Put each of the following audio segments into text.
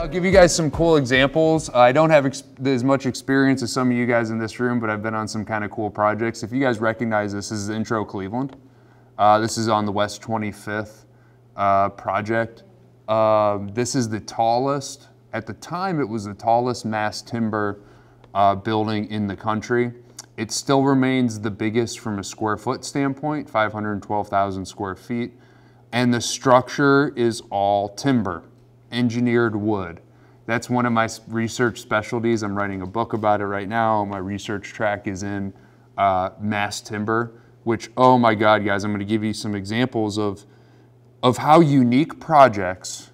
I'll give you guys some cool examples. I don't have as much experience as some of you guys in this room, but I've been on some kind of cool projects. If you guys recognize this is Intro Cleveland. This is on the West 25th project. This is the tallest, at the time it was the tallest mass timber building in the country. It still remains the biggest from a square foot standpoint, 512,000 square feet. And the structure is all timber, engineered wood. That's one of my research specialties. I'm writing a book about it right now. My research track is in mass timber, which, oh my God, guys, I'm gonna give you some examples of how unique projects,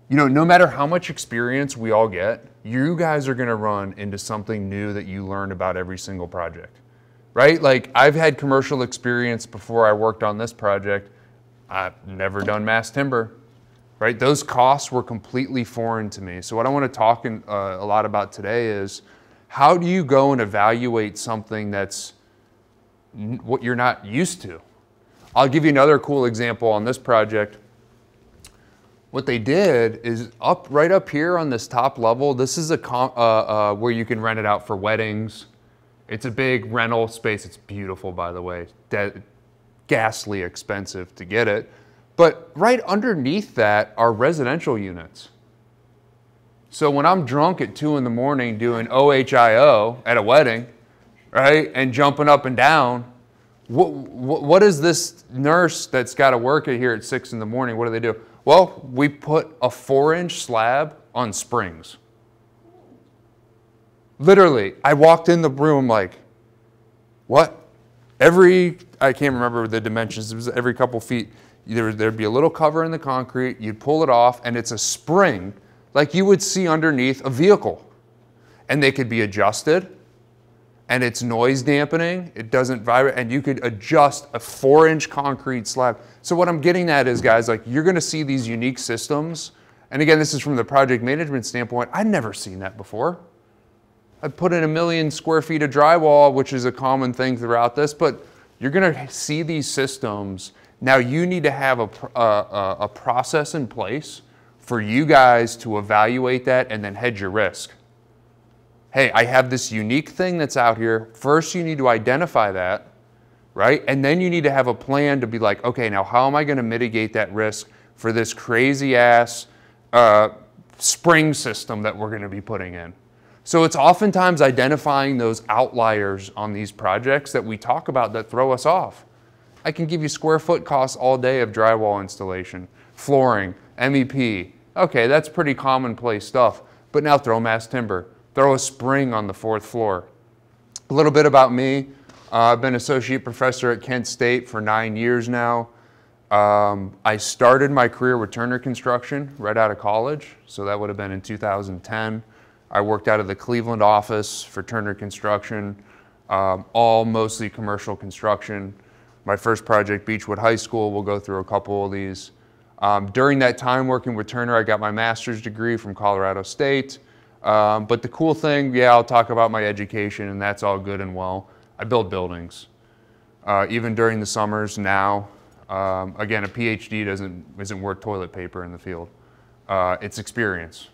you know, no matter how much experience we all get, you guys are gonna run into something new that you learn about every single project, right? Like, I've had commercial experience before I worked on this project. I've never done mass timber, right? Those costs were completely foreign to me. So what I want to talk a lot about today is how do you go and evaluate something that's what you're not used to? I'll give you another cool example on this project. What they did is right up here on this top level, this is where you can rent it out for weddings. It's a big rental space. It's beautiful, by the way. Ghastly expensive to get it. But right underneath that are residential units. So when I'm drunk at 2 in the morning doing OHIO at a wedding, right, and jumping up and down, what is this nurse that's got to work here at 6 in the morning? What do they do? Well, we put a 4-inch slab on springs. Literally, I walked in the room like, what? I can't remember the dimensions, it was every couple feet, there'd be a little cover in the concrete, you'd pull it off, and it's a spring like you would see underneath a vehicle. And they could be adjusted, and it's noise dampening, it doesn't vibrate, and you could adjust a 4-inch concrete slab. So what I'm getting at is, guys, like, you're gonna see these unique systems, and again, this is from the project management standpoint, I'd never seen that before. I put in 1 million square feet of drywall, which is a common thing throughout this, but you're gonna see these systems. Now you need to have a process in place for you guys to evaluate that and then hedge your risk. Hey, I have this unique thing that's out here. First, you need to identify that, right? And then you need to have a plan to be like, okay, now how am I gonna mitigate that risk for this crazy ass spring system that we're gonna be putting in? So it's oftentimes identifying those outliers on these projects that we talk about that throw us off. I can give you square foot costs all day of drywall installation, flooring, MEP. Okay, that's pretty commonplace stuff. But now throw mass timber, throw a spring on the 4th floor. A little bit about me. I've been associate professor at Kent State for 9 years now. I started my career with Turner Construction right out of college. So that would have been in 2010. I worked out of the Cleveland office for Turner Construction, all mostly commercial construction. My first project, Beechwood High School, we'll go through a couple of these. During that time working with Turner, I got my master's degree from Colorado State. But the cool thing, yeah, I'll talk about my education, and that's all good and well. I build buildings, even during the summers now. Again, a PhD isn't worth toilet paper in the field. It's experience.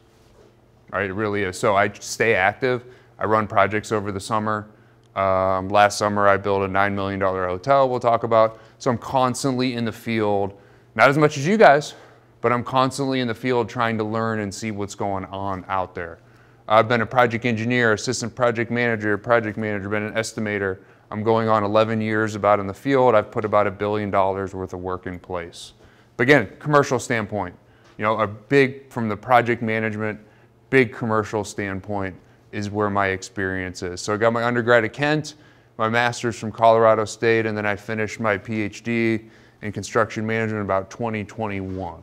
Right, it really is. So I stay active. I run projects over the summer. Last summer, I built a $9 million hotel we'll talk about. So I'm constantly in the field, not as much as you guys, but I'm constantly in the field trying to learn and see what's going on out there. I've been a project engineer, assistant project manager, been an estimator. I'm going on 11 years about in the field. I've put about $1 billion worth of work in place. But again, commercial standpoint, you know, from the project management, big commercial standpoint is where my experience is. So I got my undergrad at Kent, my master's from Colorado State, and then I finished my PhD in construction management about 2021,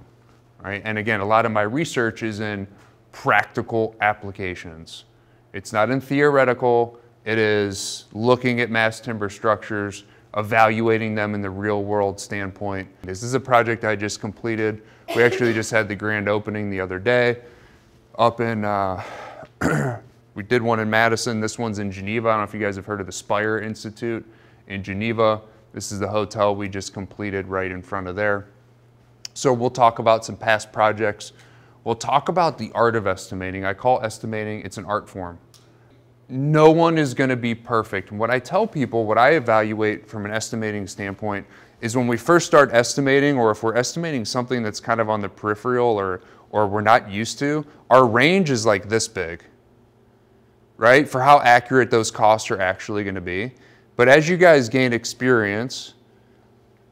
right? And again, a lot of my research is in practical applications. It's not in theoretical, it is looking at mass timber structures, evaluating them in the real world standpoint. This is a project I just completed. We actually just had the grand opening the other day. Up in, we did one in Madison, this one's in Geneva. I don't know if you guys have heard of the Spire Institute in Geneva. This is the hotel we just completed right in front of there. So we'll talk about some past projects We'll talk about the art of estimating. I call estimating, it's an art form. No one is going to be perfect. And what I tell people, what I evaluate from an estimating standpoint, is when we first start estimating, or if we're estimating something that's kind of on the peripheral or we're not used to, our range is like this big, right? For how accurate those costs are actually going to be. But as you guys gain experience,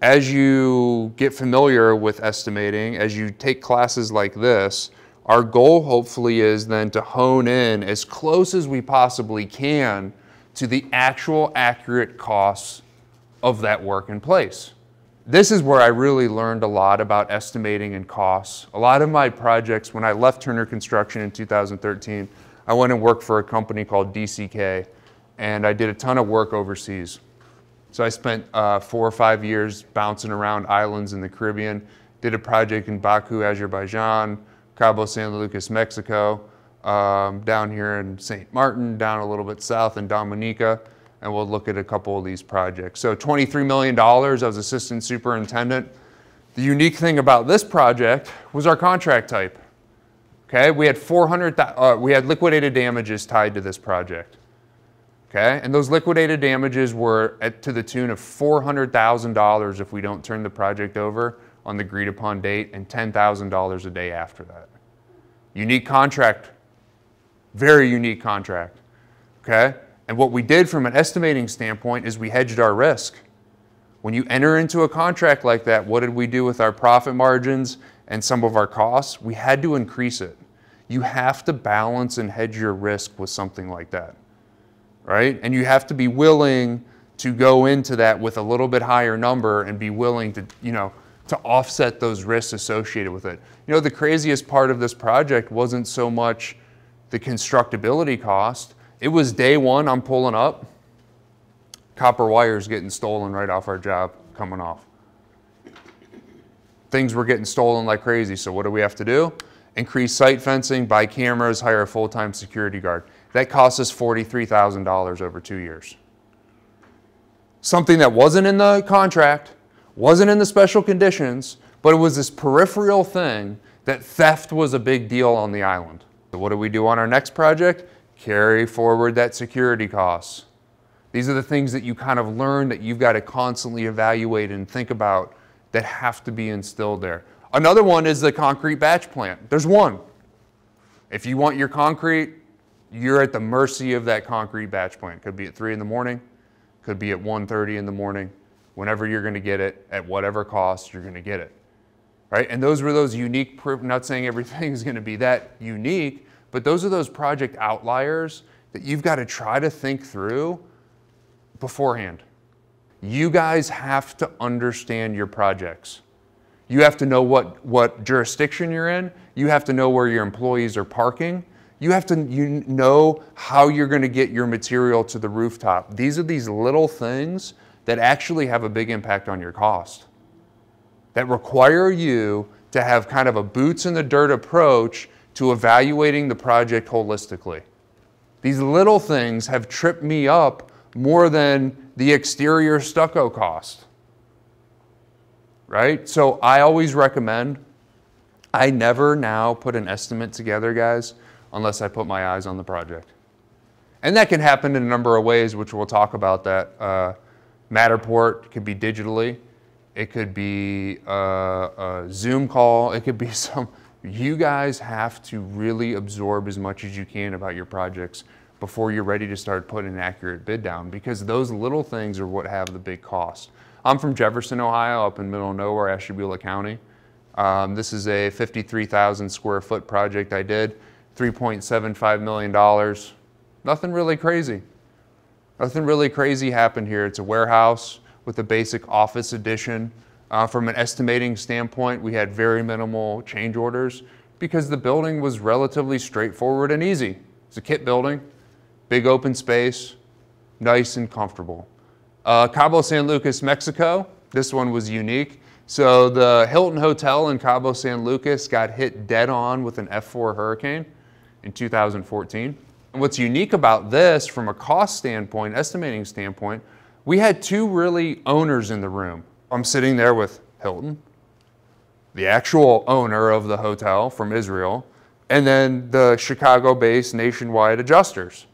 as you get familiar with estimating, as you take classes like this, our goal hopefully is then to hone in as close as we possibly can to the actual accurate costs of that work in place. This is where I really learned a lot about estimating and costs. A lot of my projects, when I left Turner Construction in 2013, I went and worked for a company called DCK, and I did a ton of work overseas. So I spent 4 or 5 years bouncing around islands in the Caribbean, did a project in Baku, Azerbaijan, Cabo San Lucas, Mexico, down here in St. Martin, down a little bit south in Dominica, and we'll look at a couple of these projects. So $23 million, I was assistant superintendent. The unique thing about this project was our contract type. Okay, we had we had liquidated damages tied to this project. Okay, and those liquidated damages were to the tune of $400,000 if we don't turn the project over on the agreed upon date, and $10,000 a day after that. Unique contract, very unique contract, okay? And what we did from an estimating standpoint is we hedged our risk. When you enter into a contract like that, what did we do with our profit margins and some of our costs? We had to increase it. You have to balance and hedge your risk with something like that, right? And you have to be willing to go into that with a little bit higher number and be willing to, to offset those risks associated with it. The craziest part of this project wasn't so much the constructability cost. It was day one, I'm pulling up, copper wires getting stolen right off our job coming off. Things were getting stolen like crazy, so what do we have to do? Increase site fencing, buy cameras, hire a full-time security guard. That cost us $43,000 over 2 years. Something that wasn't in the contract, wasn't in the special conditions, but it was this peripheral thing that theft was a big deal on the island. So what do we do on our next project? Carry forward that security costs. These are the things that you kind of learn that you've got to constantly evaluate and think about that have to be instilled there. Another one is the concrete batch plant. There's one. If you want your concrete, you're at the mercy of that concrete batch plant. Could be at 3 in the morning, could be at 1:30 in the morning. Whenever you're going to get it, at whatever cost, you're going to get it, right? And those were those unique, I'm not saying everything is going to be that unique, but those are those project outliers that you've got to try to think through beforehand. You guys have to understand your projects. You have to know what jurisdiction you're in. You have to know where your employees are parking. You have to know how you're going to get your material to the rooftop. These are these little things that actually have a big impact on your cost, that require you to have kind of a boots in the dirt approach to evaluating the project holistically. These little things have tripped me up more than the exterior stucco cost, right? So I always recommend, I never now put an estimate together, guys, unless I put my eyes on the project. And that can happen in a number of ways, which we'll talk about that. Matterport could be digitally. It could be a Zoom call. It could be you guys have to really absorb as much as you can about your projects before you're ready to start putting an accurate bid down, because those little things are what have the big cost. I'm from Jefferson, Ohio, up in middle of nowhere, Ashtabula County. This is a 53,000 square foot project I did, $3.75 million. Nothing really crazy. Nothing really crazy happened here. It's a warehouse with a basic office addition. From an estimating standpoint, we had very minimal change orders because the building was relatively straightforward and easy. It's a kit building, big open space, nice and comfortable. Cabo San Lucas, Mexico, this one was unique. So the Hilton Hotel in Cabo San Lucas got hit dead on with an F4 hurricane in 2014. And what's unique about this from a cost standpoint, estimating standpoint, we had two really owners in the room. I'm sitting there with Hilton, the actual owner of the hotel from Israel, and then the Chicago-based nationwide adjusters.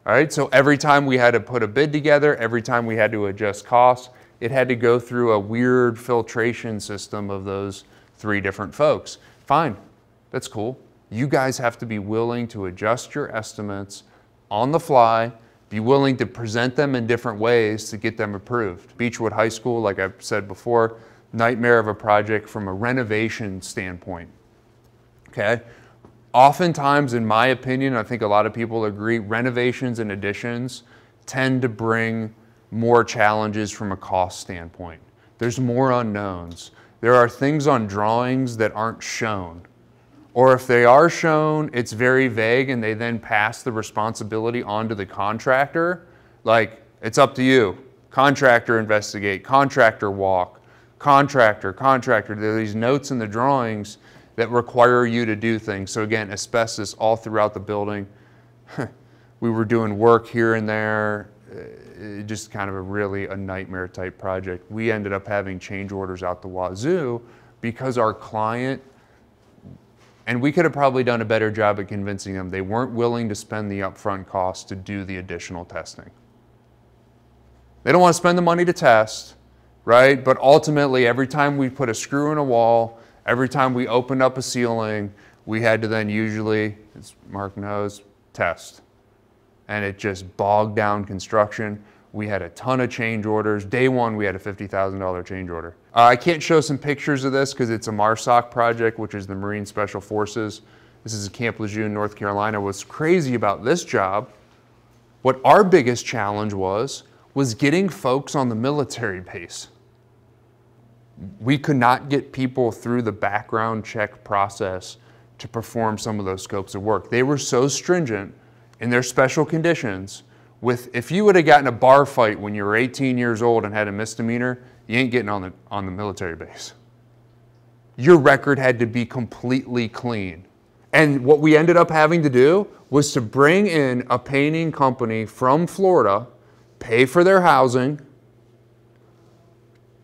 All right, so every time we had to put a bid together, every time we had to adjust costs, it had to go through a weird filtration system of those 3 different folks. Fine, that's cool. You guys have to be willing to adjust your estimates on the fly, be willing to present them in different ways to get them approved. Beechwood High School, like I've said before, nightmare of a project from a renovation standpoint, okay? Oftentimes, in my opinion, I think a lot of people agree, renovations and additions tend to bring more challenges from a cost standpoint. There's more unknowns. There are things on drawings that aren't shown. Or if they are shown, it's very vague and they then pass the responsibility onto the contractor. Like, it's up to you. Contractor investigate, contractor walk, contractor. There are these notes in the drawings that require you to do things. So again, asbestos all throughout the building. We were doing work here and there, just kind of a nightmare type project. We ended up having change orders out the wazoo because our client, and we could have probably done a better job at convincing them, they weren't willing to spend the upfront cost to do the additional testing. They don't want to spend the money to test, right? But ultimately, every time we put a screw in a wall, every time we opened up a ceiling, we had to then usually, as Mark knows, test. And it just bogged down construction. We had a ton of change orders. Day 1, we had a $50,000 change order. I can't show some pictures of this because it's a MARSOC project, which is the Marine Special Forces. This is Camp Lejeune, North Carolina. What's crazy about this job, what our biggest challenge was getting folks on the military base. We could not get people through the background check process to perform some of those scopes of work. They were so stringent in their special conditions if you would have gotten a bar fight when you were 18 years old and had a misdemeanor, you ain't getting on the military base. Your record had to be completely clean. And what we ended up having to do was to bring in a painting company from Florida, pay for their housing,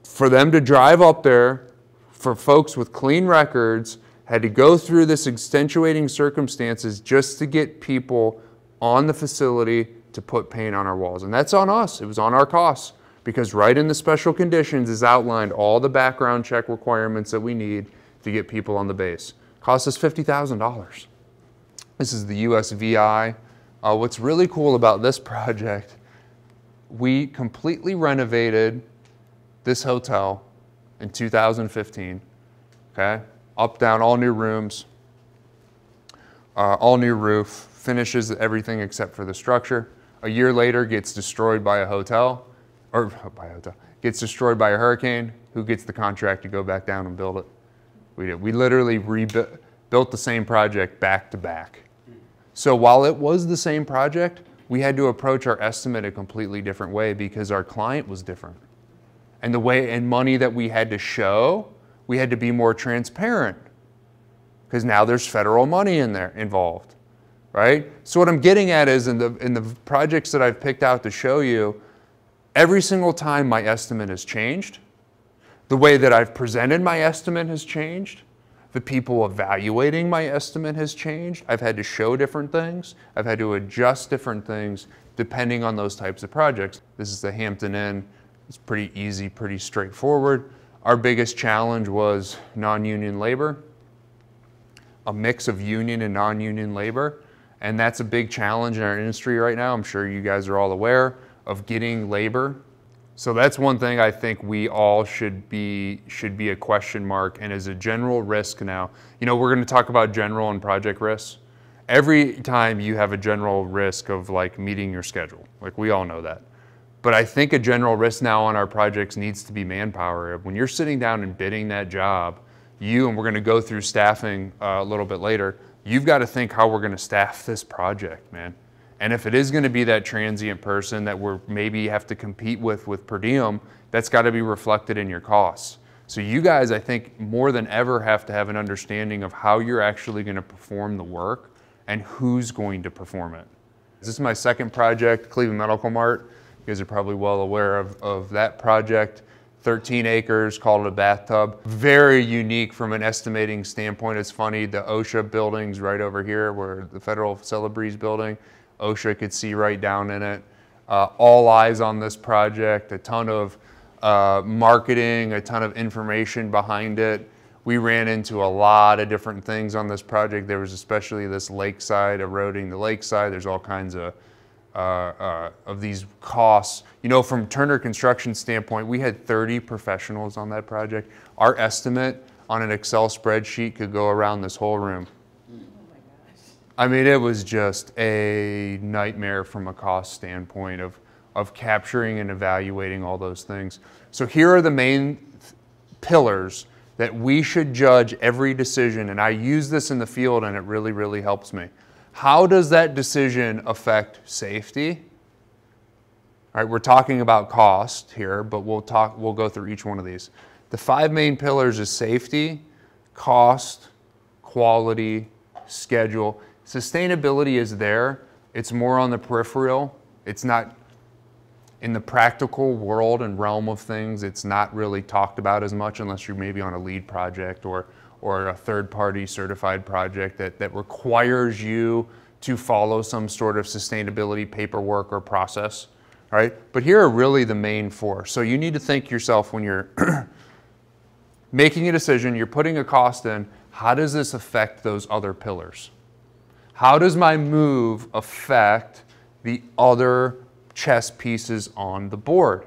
for them to drive up there, for folks with clean records, had to go through this extenuating circumstances just to get people on the facility to put paint on our walls. And that's on us. It was on our costs, because right in the special conditions is outlined all the background check requirements that we need to get people on the base. Cost us $50,000. This is the USVI. What's really cool about this project, we completely renovated this hotel in 2015, okay? Up, down, all new rooms, all new roof, finishes everything except for the structure. A year later, gets destroyed by a hotel, gets destroyed by a hurricane. Who gets the contract to go back down and build it? We did. We literally built the same project back to back. So while it was the same project, we had to approach our estimate a completely different way because our client was different. And the way and money that we had to show, we had to be more transparent because now there's federal money in there involved, right? So what I'm getting at is in the projects that I've picked out to show you, every single time my estimate has changed, the way that I've presented my estimate has changed, the people evaluating my estimate has changed. I've had to show different things. I've had to adjust different things depending on those types of projects. This is the Hampton Inn. It's pretty easy, pretty straightforward. Our biggest challenge was non-union labor, a mix of union and non-union labor. And that's a big challenge in our industry right now. I'm sure you guys are all aware of getting labor. So that's one thing I think we all should be a question mark, and as a general risk now. You know, we're going to talk about general and project risks. Every time you have a general risk of like meeting your schedule, like we all know that. But I think a general risk now on our projects needs to be manpower. When you're sitting down and bidding that job, and we're going to go through staffing a little bit later, you've got to think how we're going to staff this project, man. And if it is going to be that transient person that we're maybe have to compete with per diem, that's got to be reflected in your costs. So you guys, I think, more than ever have to have an understanding of how you're actually going to perform the work and who's going to perform it. This is my second project, Cleveland Medical Mart. You guys are probably well aware of that project. 13 acres, called it a bathtub. Very unique from an estimating standpoint. It's funny, the OSHA building's right over here where the Federal Celebre's building. OSHA could see right down in it. All eyes on this project, a ton of marketing, a ton of information behind it. We ran into a lot of different things on this project. There was especially this lakeside, eroding the lakeside. There's all kinds of these costs. You know, from Turner Construction standpoint, we had 30 professionals on that project. Our estimate on an Excel spreadsheet could go around this whole room. Oh my gosh. I mean, it was just a nightmare from a cost standpoint of capturing and evaluating all those things. So here are the main pillars that we should judge every decision, and I use this in the field and it really, really helps me. How does that decision affect safety? All right, we're talking about cost here, but we'll go through each one of these. The 5 main pillars is safety, cost, quality, schedule. Sustainability is there. It's more on the peripheral. It's not in the practical world and realm of things. It's not really talked about as much unless you're maybe on a lead project or a third-party certified project that requires you to follow some sort of sustainability paperwork or process, right? But here are really the main 4. So you need to think yourself when you're making a decision, you're putting a cost in, how does this affect those other pillars? How does my move affect the other chess pieces on the board,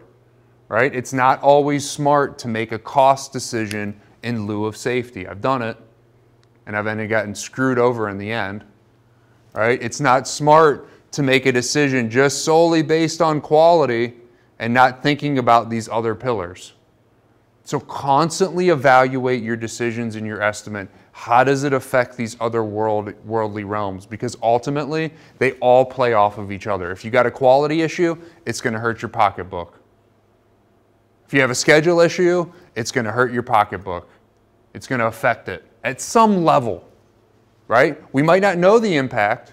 right? It's not always smart to make a cost decision in lieu of safety. I've done it, and I've ended up getting screwed over in the end, right? It's not smart to make a decision just solely based on quality and not thinking about these other pillars. So constantly evaluate your decisions and your estimate. How does it affect these other worldly realms? Because ultimately, they all play off of each other. If you got a quality issue, it's going to hurt your pocketbook. If you have a schedule issue, it's going to hurt your pocketbook. It's going to affect it at some level, right? We might not know the impact.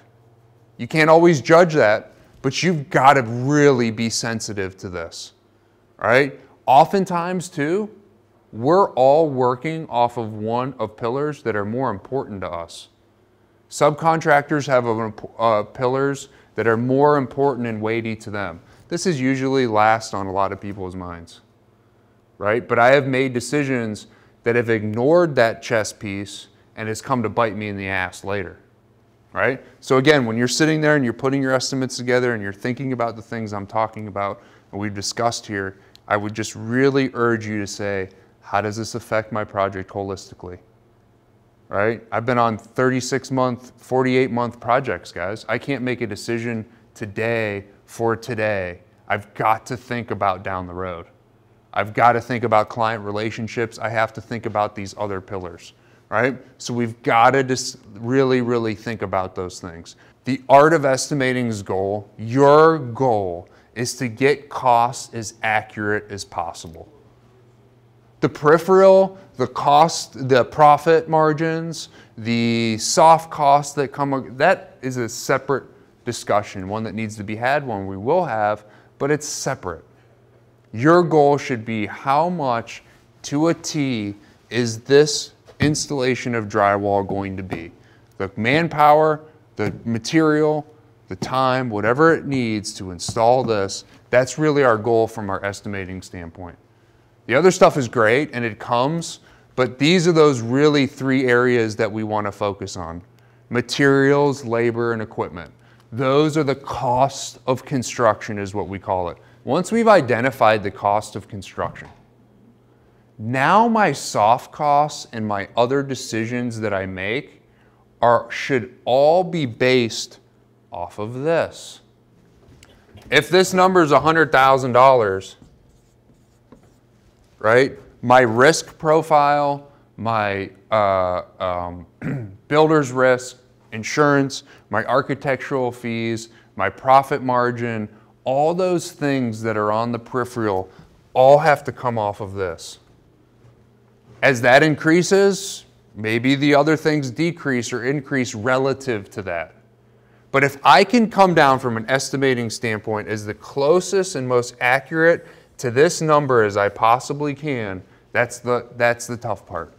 You can't always judge that, but you've got to really be sensitive to this, right? Oftentimes, too, we're all working off of one of pillars that are more important to us. Subcontractors have pillars that are more important and weighty to them. This is usually last on a lot of people's minds, right? But I have made decisions that have ignored that chess piece and it's come to bite me in the ass later, right? So again, when you're sitting there and you're putting your estimates together and you're thinking about the things I'm talking about and we've discussed here, I would just really urge you to say, how does this affect my project holistically, right? I've been on 36-month, 48-month projects, guys. I can't make a decision today for today. I've got to think about down the road. I've got to think about client relationships. I have to think about these other pillars, right? So we've got to just really, really think about those things. The art of estimating's goal, your goal, is to get costs as accurate as possible. The peripheral, the cost, the profit margins, the soft costs that come, that is a separate discussion, one that needs to be had, one we will have, but it's separate. Your goal should be how much to a T is this installation of drywall going to be? The manpower, the material, the time, whatever it needs to install this, that's really our goal from our estimating standpoint. The other stuff is great and it comes, but these are those really 3 areas that we want to focus on. Materials, labor, and equipment. Those are the cost of construction is what we call it. Once we've identified the cost of construction, now my soft costs and my other decisions that I make should all be based off of this. If this number is $100,000, right? My risk profile, my builder's risk, insurance, my architectural fees, my profit margin, all those things that are on the peripheral all have to come off of this. As that increases, maybe the other things decrease or increase relative to that. But if I can come down from an estimating standpoint as the closest and most accurate to this number as I possibly can, that's the tough part.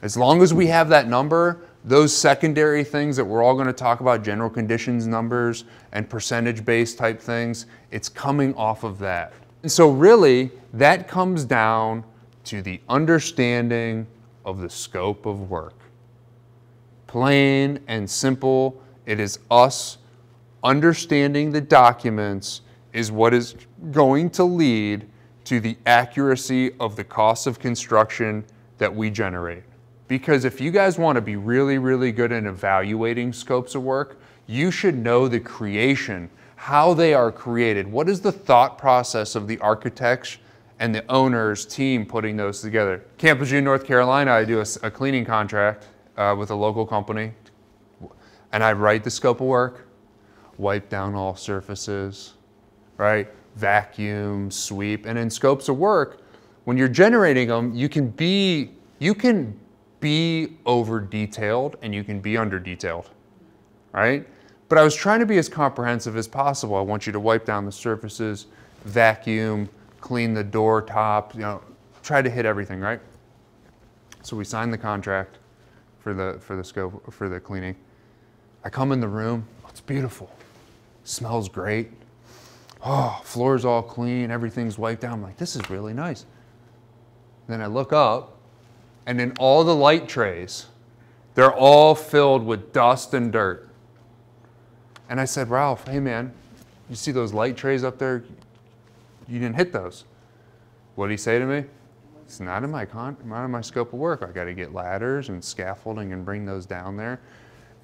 As long as we have that number, those secondary things that we're all going to talk about, general conditions numbers and percentage-based type things, it's coming off of that. And so really, that comes down to the understanding of the scope of work. Plain and simple, it is us understanding the documents is what is going to lead to the accuracy of the cost of construction that we generate. Because if you guys want to be really, really good in evaluating scopes of work, you should know the creation, how they are created. What is the thought process of the architects and the owner's team putting those together? Camp Lejeune, North Carolina, I do a cleaning contract with a local company, and I write the scope of work, wipe down all surfaces, right? Vacuum, sweep, and in scopes of work, when you're generating them, you can be over detailed and you can be under detailed, right? But I was trying to be as comprehensive as possible. I want you to wipe down the surfaces, vacuum, clean the door top, try to hit everything, right? So we signed the contract for the scope, for the cleaning. I come in the room, it's beautiful, smells great. Oh, floor's all clean, everything's wiped down. I'm like, this is really nice. Then I look up, and in all the light trays, they're all filled with dust and dirt. And I said, Ralph, hey man, you see those light trays up there? You didn't hit those. What did he say to me? It's not in my scope of work. I got to get ladders and scaffolding and bring those down there.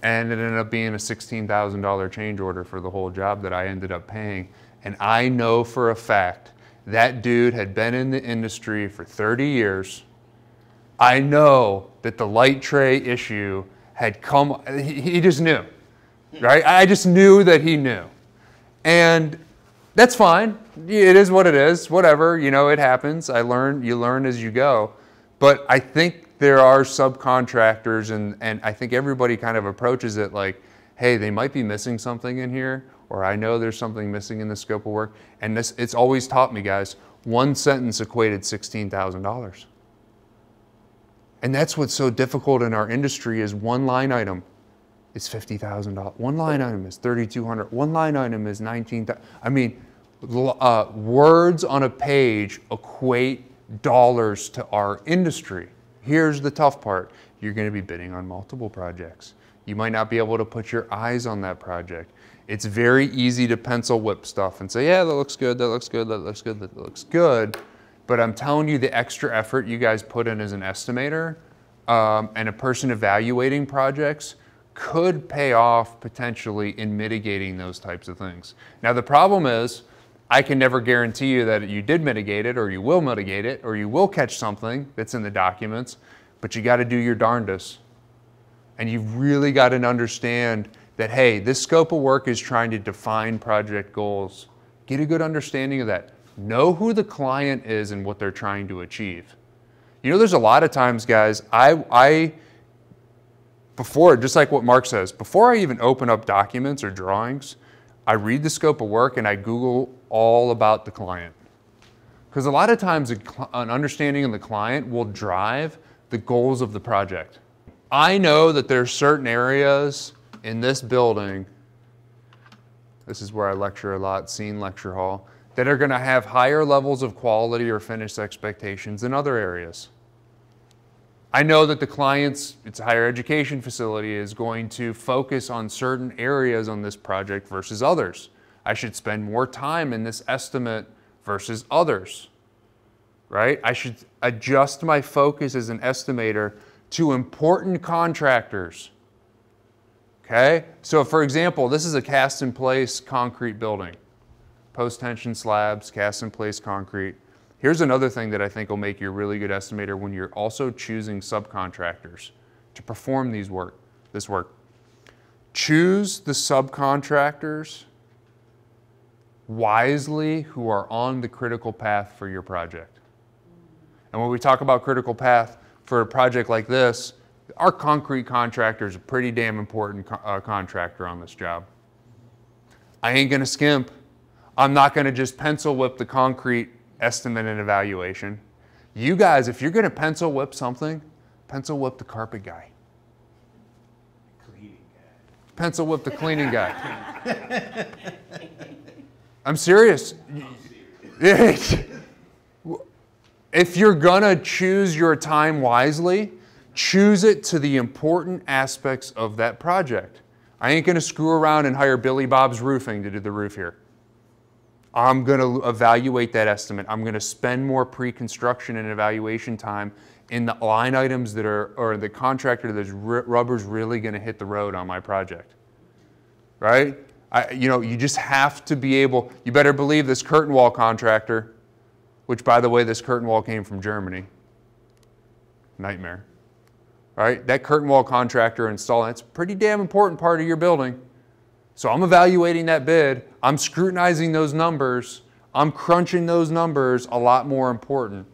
And it ended up being a $16,000 change order for the whole job that I ended up paying. And I know for a fact that dude had been in the industry for 30 years. I know that the light tray issue had come, he just knew, right? I just knew that he knew. And that's fine. It is what it is, whatever, it happens. You learn as you go. But I think there are subcontractors, and I think everybody kind of approaches it like, hey, they might be missing something in here, or I know there's something missing in the scope of work. And it's always taught me, guys, one sentence equated $16,000. And that's what's so difficult in our industry is one line item is $50,000. One line item is $3,200. One line item is $19,000. I mean, words on a page equate dollars to our industry. Here's the tough part. You're going to be bidding on multiple projects. You might not be able to put your eyes on that project. It's very easy to pencil whip stuff and say, yeah, that looks good, that looks good, that looks good, that looks good. But I'm telling you, the extra effort you guys put in as an estimator and a person evaluating projects could pay off potentially in mitigating those types of things. Now, the problem is, I can never guarantee you that you did mitigate it, or you will mitigate it, or you will catch something that's in the documents, but you got to do your darndest. And you've really got to understand that, hey, this scope of work is trying to define project goals. Get a good understanding of that. Know who the client is and what they're trying to achieve. There's a lot of times, guys, before, just like what Mark says, before I even open up documents or drawings, I read the scope of work and I Google all about the client. Because a lot of times an understanding of the client will drive the goals of the project. I know that there's certain areas in this building, this is where I lecture a lot, Scene Lecture Hall, that are going to have higher levels of quality or finish expectations than other areas. I know that the client's, it's a higher education facility, is going to focus on certain areas on this project versus others. I should spend more time in this estimate versus others, right? I should adjust my focus as an estimator to important contractors, okay? So for example, this is a cast-in-place concrete building. Post-tension slabs, cast-in-place concrete. Here's another thing that I think will make you a really good estimator when you're also choosing subcontractors to perform this work. Choose the subcontractors wisely who are on the critical path for your project. And when we talk about critical path for a project like this, our concrete contractor is a pretty damn important contractor on this job. I ain't gonna skimp. I'm not going to just pencil whip the concrete estimate and evaluation. You guys, if you're going to pencil whip something, pencil whip the carpet guy. Pencil whip the cleaning guy. I'm serious. If you're gonna choose your time wisely, choose it to the important aspects of that project. I ain't gonna screw around and hire Billy Bob's Roofing to do the roof here. I'm gonna evaluate that estimate. I'm gonna spend more pre-construction and evaluation time in the line items that are, or the contractor that's rubber's really gonna hit the road on my project, right? You just have to be able, you better believe this curtain wall contractor, which by the way, this curtain wall came from Germany. Nightmare, right? That curtain wall contractor installing, it's a pretty damn important part of your building. So I'm evaluating that bid, I'm scrutinizing those numbers, I'm crunching those numbers, a lot more important.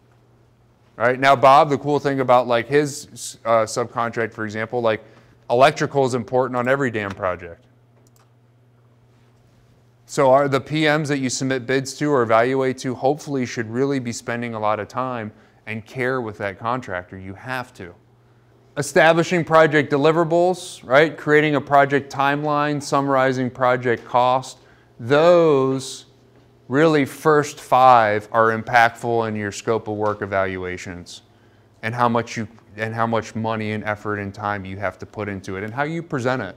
Right? Now Bob, the cool thing about like his subcontract, for example, like electrical is important on every damn project. So are the PMs that you submit bids to or evaluate to hopefully should really be spending a lot of time and care with that contractor. You have to. Establishing project deliverables, right? Creating a project timeline, summarizing project cost. Those really first 5 are impactful in your scope of work evaluations and how much money and effort and time you have to put into it and how you present it.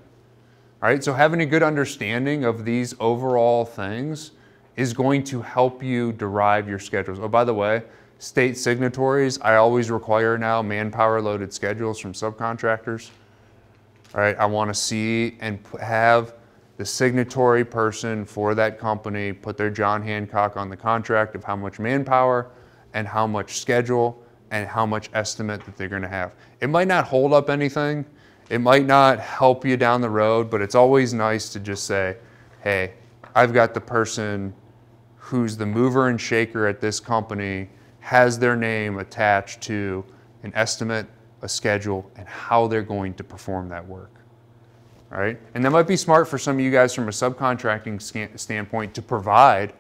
All right, so having a good understanding of these overall things is going to help you derive your schedules. Oh, by the way, state signatories, I always require now manpower loaded schedules from subcontractors. All right, I want to see and have the signatory person for that company put their John Hancock on the contract of how much manpower and how much schedule and how much estimate that they're going to have. It might not hold up anything. It might not help you down the road, but it's always nice to just say, hey, I've got the person who's the mover and shaker at this company, has their name attached to an estimate, a schedule, and how they're going to perform that work. All right? And that might be smart for some of you guys from a subcontracting standpoint to provide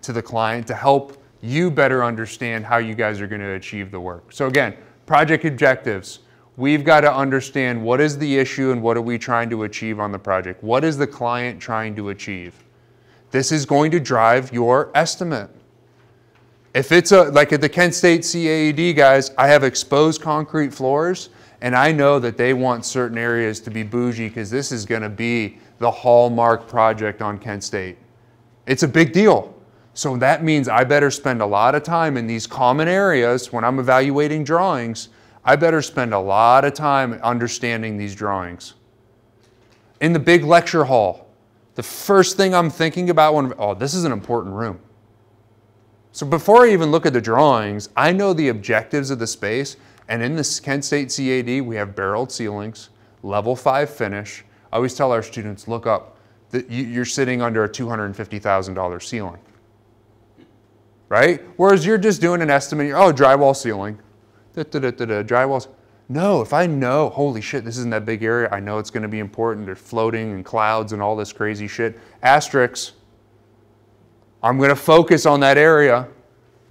to the client to help you better understand how you guys are going to achieve the work. So again, project objectives. We've got to understand what is the issue and what are we trying to achieve on the project. What is the client trying to achieve? This is going to drive your estimate. If it's like at the Kent State CAED guys, I have exposed concrete floors and I know that they want certain areas to be bougie because this is going to be the hallmark project on Kent State. It's a big deal. So that means I better spend a lot of time in these common areas when I'm evaluating drawings. I better spend a lot of time understanding these drawings. In the big lecture hall, the first thing I'm thinking about when, oh, this is an important room. So before I even look at the drawings, I know the objectives of the space, and in the Kent State CAD, we have barreled ceilings, level 5 finish. I always tell our students, look up, that you're sitting under a $250,000 ceiling, right? Whereas you're just doing an estimate, oh, drywall ceiling. Drywalls. No, if I know, holy shit, this isn't that big area, I know it's going to be important. There's floating and clouds and all this crazy shit. Asterisks. I'm going to focus on that area,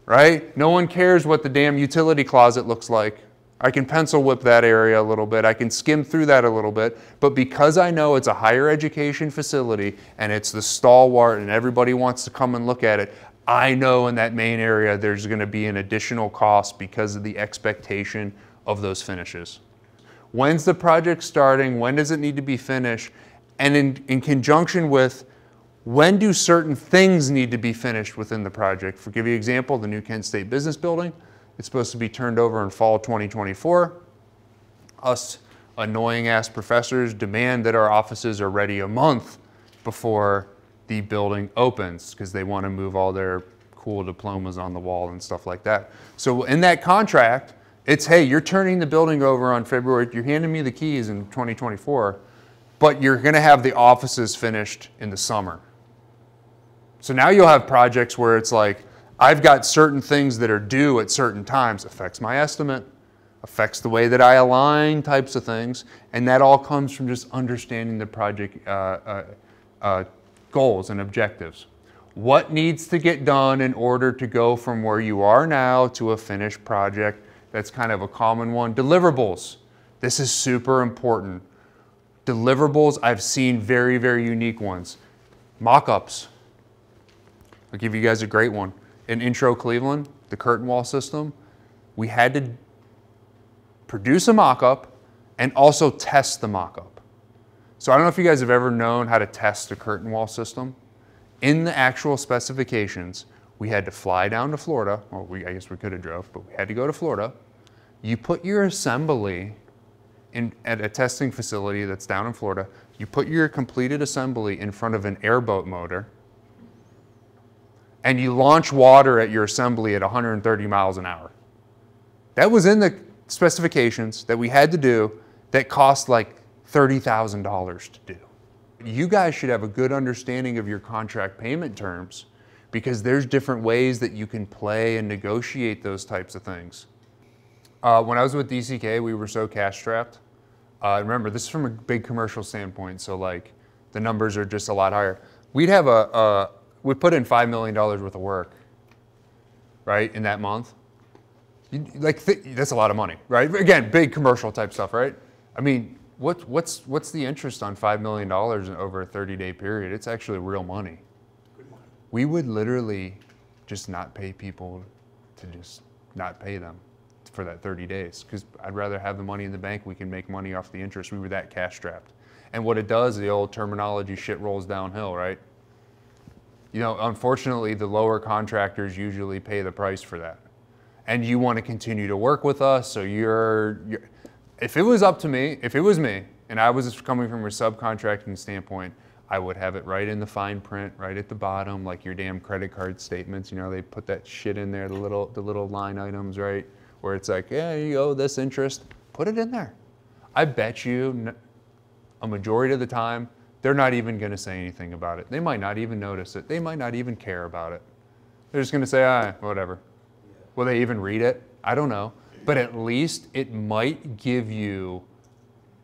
right? No one cares what the damn utility closet looks like. I can pencil whip that area a little bit. I can skim through that a little bit. But because I know it's a higher education facility and it's the stalwart and everybody wants to come and look at it, I know in that main area there's going to be an additional cost because of the expectation of those finishes. When's the project starting? When does it need to be finished? And in conjunction with when do certain things need to be finished within the project? For give you an example, the new Kent State Business Building, it's supposed to be turned over in fall 2024. Us annoying ass professors demand that our offices are ready a month before the building opens because they want to move all their cool diplomas on the wall and stuff like that. So in that contract, it's, hey, you're turning the building over on February, you're handing me the keys in 2024, but you're going to have the offices finished in the summer. So now you'll have projects where it's like, I've got certain things that are due at certain times, affects my estimate, affects the way that I align types of things, and that all comes from just understanding the project goals and objectives. What needs to get done in order to go from where you are now to a finished project? That's kind of a common one. Deliverables. This is super important. Deliverables, I've seen very, very unique ones. Mock-ups. I'll give you guys a great one. In Intro Cleveland, the curtain wall system, we had to produce a mock-up and also test the mock-up. So I don't know if you guys have ever known how to test a curtain wall system. In the actual specifications, we had to fly down to Florida. Well, I guess we could have drove, but we had to go to Florida. You put your assembly at a testing facility that's down in Florida. You put your completed assembly in front of an airboat motor, and you launch water at your assembly at 130 miles an hour. That was in the specifications that we had to do that cost like $30,000 to do. You guys should have a good understanding of your contract payment terms because there's different ways that you can play and negotiate those types of things. When I was with DCK, we were so cash strapped. Remember, this is from a big commercial standpoint, so like the numbers are just a lot higher. We'd have we put in $5 million worth of work, right, in that month. That's a lot of money, right? Again, big commercial type stuff, right? I mean, what's the interest on $5 million over a 30-day period? It's actually real money. Good money. We would literally just not pay people to just not pay them for that 30 days because I'd rather have the money in the bank. We can make money off the interest. We were that cash strapped. And what it does, the old terminology, shit rolls downhill, right? You know, unfortunately, the lower contractors usually pay the price for that. And you want to continue to work with us, so if it was up to me, if it was me, and I was coming from a subcontracting standpoint, I would have it right in the fine print, right at the bottom, like your damn credit card statements. You know, they put that shit in there, the little line items, right? Where it's like, yeah, you owe this interest. Put it in there. I bet you a majority of the time, they're not even going to say anything about it. They might not even notice it. They might not even care about it. They're just going to say, whatever. Will they even read it? I don't know. But at least it might give you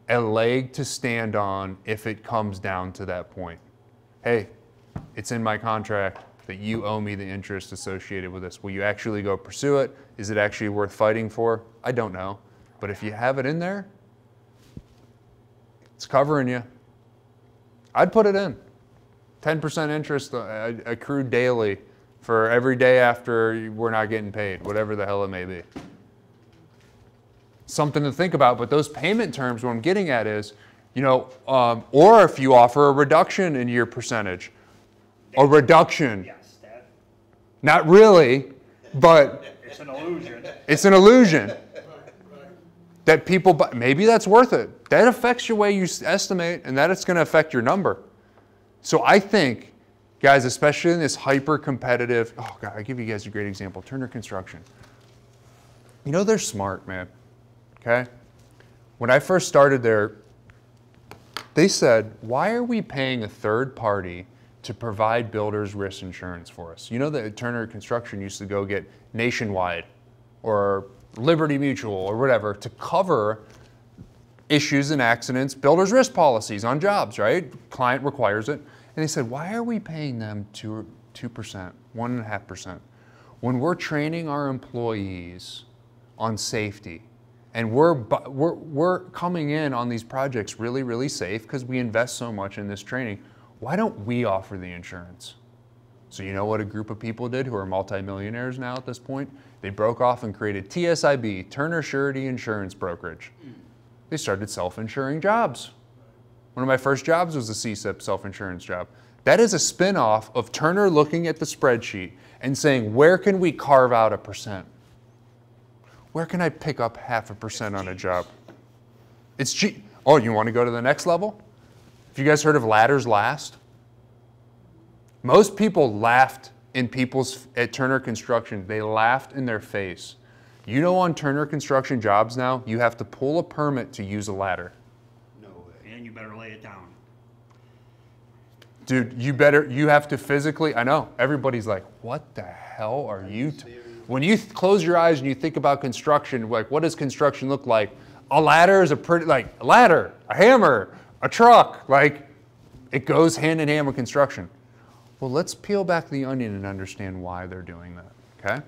a leg to stand on if it comes down to that point. Hey, it's in my contract that you owe me the interest associated with this. Will you actually go pursue it? Is it actually worth fighting for? I don't know. But if you have it in there, it's covering you. I'd put it in. 10% interest accrued daily for every day after we're not getting paid, whatever the hell it may be. Something to think about, but those payment terms, what I'm getting at is, you know, or if you offer a reduction in your percentage, a reduction. Yes, that. Not really, but It's an illusion. it's an illusion that people, maybe that's worth it. That affects your way you estimate, and that it's going to affect your number. So I think, guys, especially in this hyper-competitive, oh God, I'll give you guys a great example, Turner Construction. You know, they're smart, man. Okay? When I first started there, they said, why are we paying a third party to provide builder's risk insurance for us? You know that Turner Construction used to go get Nationwide or Liberty Mutual or whatever to cover issues and accidents, builder's risk policies on jobs, right? Client requires it. And they said, why are we paying them 2%, 1.5%? When we're training our employees on safety, and we're coming in on these projects really, really safe because we invest so much in this training. Why don't we offer the insurance? So you know what a group of people did who are multimillionaires now at this point? They broke off and created TSIB, Turner Surety Insurance Brokerage. They started self-insuring jobs. One of my first jobs was a CSIP self-insurance job. That is a spin-off of Turner looking at the spreadsheet and saying, where can we carve out a percent? Where can I pick up 0.5% on a job? It's cheap. Oh, you want to go to the next level? Have you guys heard of Ladders Last? Most people laughed at Turner Construction. They laughed in their face. You know, on Turner Construction jobs now, you have to pull a permit to use a ladder. No way. And you better lay it down. Dude, you have to physically, I know, everybody's like, what the hell are you? When you close your eyes and you think about construction, like what does construction look like? A ladder is a ladder, a hammer, a truck, like it goes hand in hand with construction. Well, let's peel back the onion and understand why they're doing that, okay?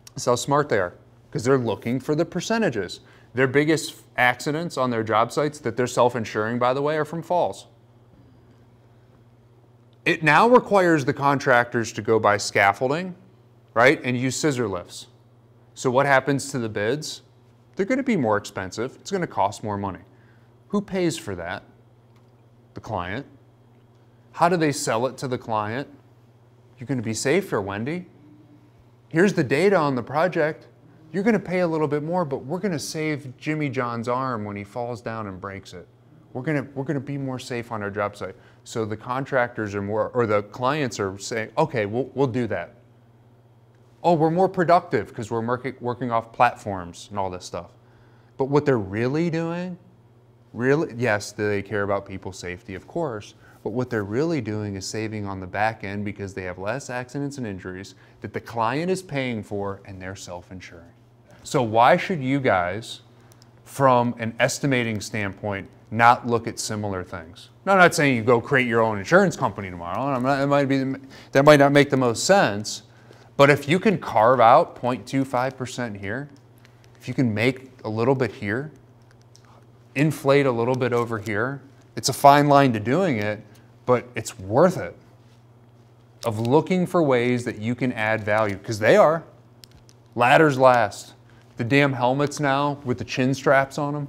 That's how smart they are, because they're looking for the percentages. Their biggest accidents on their job sites that they're self-insuring, by the way, are from falls. It now requires the contractors to go buy scaffolding, right, and use scissor lifts. So what happens to the bids? They're going to be more expensive. It's going to cost more money. Who pays for that? The client. How do they sell it to the client? You're going to be safer, Wendy. Here's the data on the project. You're going to pay a little bit more, but we're going to save Jimmy John's arm when he falls down and breaks it. We're going to be more safe on our job site. So the contractors are more, or the clients are saying, okay, we'll do that. Oh, we're more productive because we're working off platforms and all this stuff. But what they're really doing, yes, they care about people's safety, of course, but what they're really doing is saving on the back end because they have less accidents and injuries that the client is paying for and they're self-insuring. So why should you guys, from an estimating standpoint, not look at similar things? Now, I'm not saying you go create your own insurance company tomorrow. That might not make the most sense, but if you can carve out 0.25% here, if you can make a little bit here, inflate a little bit over here, it's a fine line to doing it, but it's worth it. Of looking for ways that you can add value, because they are. Ladders last. The damn helmets now with the chin straps on them.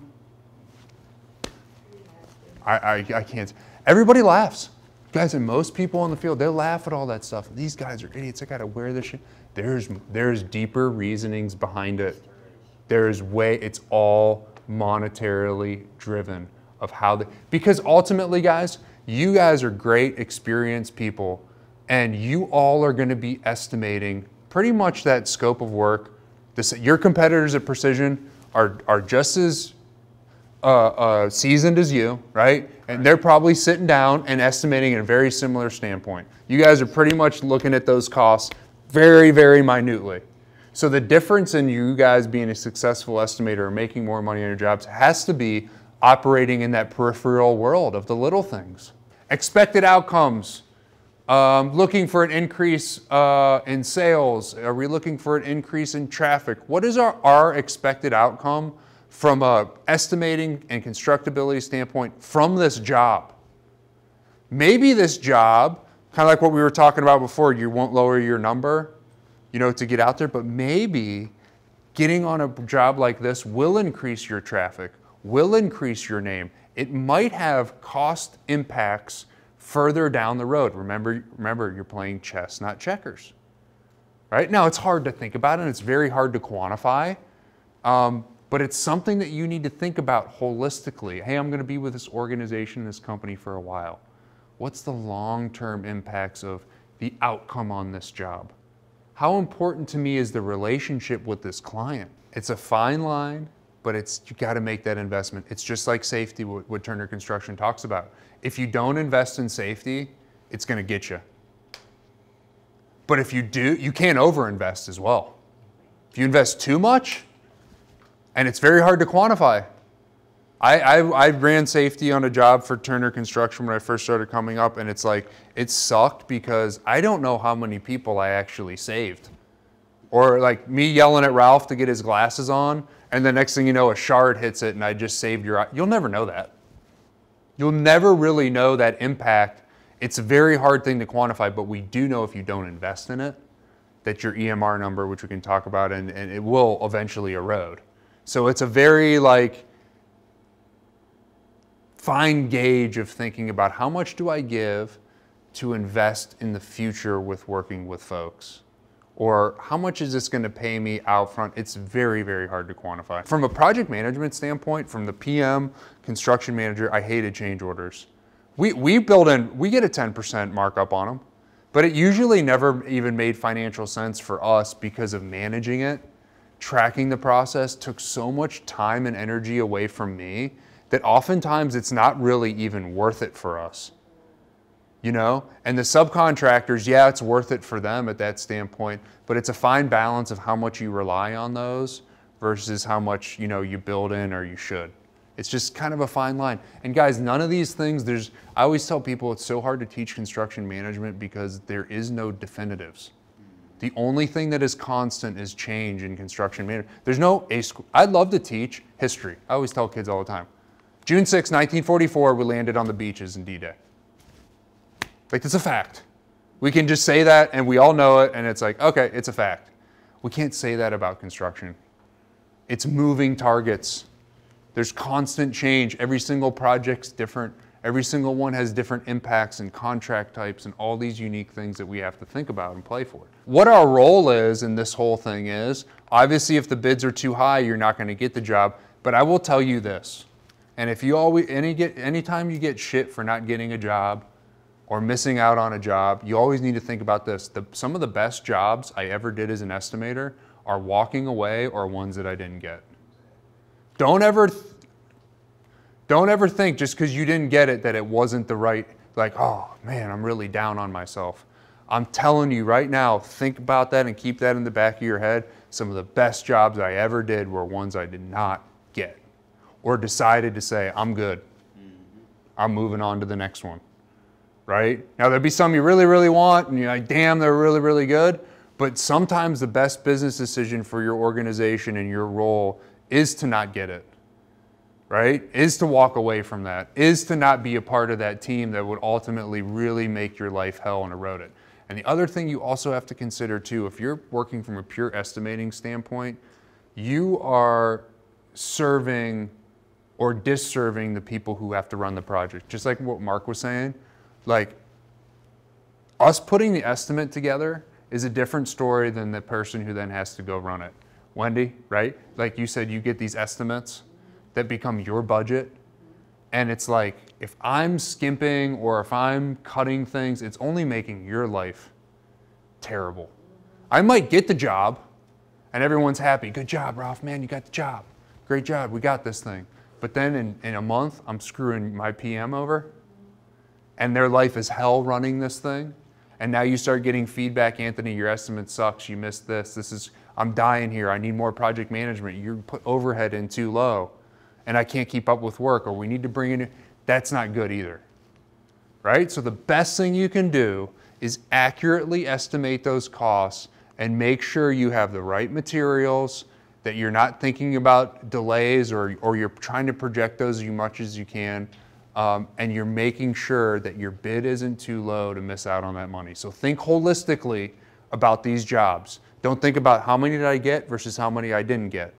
I can't. Everybody laughs. Guys, and most people in the field, they laugh at all that stuff. These guys are idiots. I got to wear this shit. There's deeper reasonings behind it. It's all monetarily driven of how because ultimately, guys, you guys are great, experienced people, and you all are going to be estimating pretty much that scope of work. Your competitors at Precision are just as seasoned as you, right? And they're probably sitting down and estimating in a very similar standpoint. You guys are pretty much looking at those costs very, very minutely. So the difference in you guys being a successful estimator or making more money on your jobs has to be operating in that peripheral world of the little things. Expected outcomes. Looking for an increase in sales. Are we looking for an increase in traffic? What is our expected outcome from a estimating and constructability standpoint from this job? Maybe this job, kind of like what we were talking about before, you won't lower your number, to get out there, but maybe getting on a job like this will increase your traffic, will increase your name. It might have cost impacts further down the road. Remember, you're playing chess, not checkers. Right? Now, it's hard to think about and it's very hard to quantify, but it's something that you need to think about holistically. Hey, I'm going to be with this organization, this company for a while. What's the long-term impacts of the outcome on this job? How important to me is the relationship with this client? It's a fine line, but you got to make that investment. It's just like safety, what Turner Construction talks about. If you don't invest in safety, it's going to get you. But if you do, you can't overinvest as well. If you invest too much, and it's very hard to quantify. I ran safety on a job for Turner Construction when I first started coming up, and it's like, it sucked because I don't know how many people I actually saved. Or like me yelling at Ralph to get his glasses on, and the next thing you know, a shard hits it and I just saved your eye. You'll never know that. You'll never really know that impact. It's a very hard thing to quantify, but we do know if you don't invest in it, that your EMR number, which we can talk about, and it will eventually erode. So it's a very fine gauge of thinking about how much do I give to invest in the future with working with folks? Or how much is this going to pay me out front? It's very, very hard to quantify. From a project management standpoint, from the PM, construction manager, I hated change orders. We get a 10% markup on them, but it usually never even made financial sense for us because of managing it. Tracking the process took so much time and energy away from me that oftentimes it's not really even worth it for us. And the subcontractors, yeah, it's worth it for them at that standpoint, but it's a fine balance of how much you rely on those versus how much, you build in or you should. It's just kind of a fine line. And guys, none of these things, I always tell people it's so hard to teach construction management because there is no definitives. The only thing that is constant is change in construction management. There's no I'd love to teach history. I always tell kids all the time. June 6, 1944, we landed on the beaches in D-Day. Like, that's a fact. We can just say that and we all know it and it's like, okay, it's a fact. We can't say that about construction. It's moving targets. There's constant change. Every single project's different. Every single one has different impacts and contract types and all these unique things that we have to think about and play for. What our role is in this whole thing is, obviously if the bids are too high, you're not going to get the job. But I will tell you this, and if you anytime you get shit for not getting a job or missing out on a job, you always need to think about this. Some of the best jobs I ever did as an estimator are walking away or ones that I didn't get. Don't ever think just because you didn't get it that it wasn't the right, like, oh man, I'm really down on myself. I'm telling you right now, think about that and keep that in the back of your head. Some of the best jobs I ever did were ones I did not get or decided to say, I'm good. I'm moving on to the next one, right? Now there'll be some you really, really want and you're like, damn, they're really, really good. But sometimes the best business decision for your organization and your role is to not get it, right? Is to walk away from that, is to not be a part of that team that would ultimately really make your life hell and erode it. And the other thing you also have to consider too, if you're working from a pure estimating standpoint, you are serving or disserving the people who have to run the project. Just like what Mark was saying, like us putting the estimate together is a different story than the person who then has to go run it. Wendy, right? Like you said, you get these estimates that become your budget. And it's like, if I'm skimping or if I'm cutting things, it's only making your life terrible. I might get the job and everyone's happy. Good job, Ralph, man, you got the job. Great job, we got this thing. But then in a month, I'm screwing my PM over and their life is hell running this thing. And now you start getting feedback, Anthony, your estimate sucks, you missed this, I'm dying here, I need more project management, you put overhead in too low, and I can't keep up with work, or we need to bring in, that's not good either, right? So the best thing you can do is accurately estimate those costs and make sure you have the right materials, that you're not thinking about delays or you're trying to project those as much as you can, and you're making sure that your bid isn't too low to miss out on that money. So think holistically about these jobs. Don't think about how many did I get versus how many I didn't get.